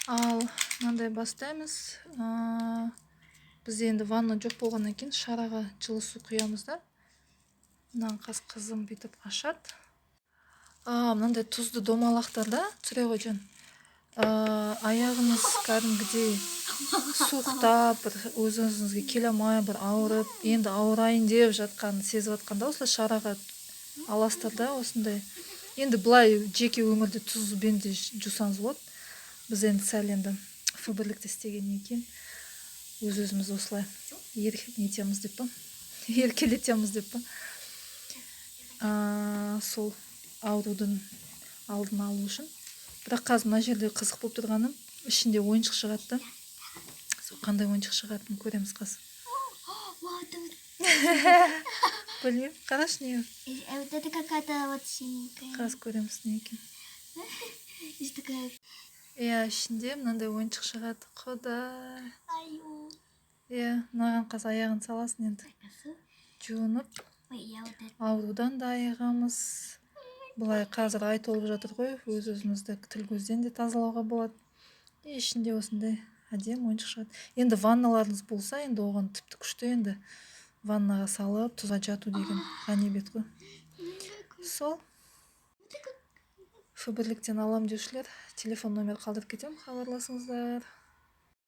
Ал мындай бастаймыз. Біз енді ванна жоқ болғаннан кейін шараға жылы су құямыз да. Мынаны қызым бүйтіп ашады. Мынандай тұзды домалақтарда Цырегожан аяғыңыз кәдімгідей суықтап, бір өзіңізге келе алмай, бір ауырып, енді ауырайын деп жатқанын сезіп жатқанда осылай шараға аластарда осындай. Енді былай жеке өмірде тұзбен де жусаңыз болады. Біз енді сәл енді фаберлікте істегеннен кейін өз-өзіміз осылай нетеміз деп па, еркелетеміз деп па. Сол аурудың алдын алу үшін. Бірақ қазір мына жерде қызық болып тұрғаны, ішінде ойыншық шығады да. Сол қандай ойыншық шығатынын көреміз қазір. Білмеймін, қарашы не. Вот это какая-то вот синенькая. Қазір көреміз не екен. Здесь такая. Иә, ішінде мынандай ойыншық шығады. Құдай. Аю. Иә, мынаған қазір аяғын саласың енді. Жуынып, аурудан да айығамыз. Бұлай қазір ай толып жатыр ғой, өз-өзімізді тіл көзден де тазалауға болады. Ішінде осындай әдемі ойыншық шығады. Енді ванналарыңыз болса, енді оған тіпті күшті енді ваннаға салып, тұза жату деген ғанибет қой. Сол. Фаберліктен алам деушілер, телефон номер қалдырып кетемін, хабарласыңыздар.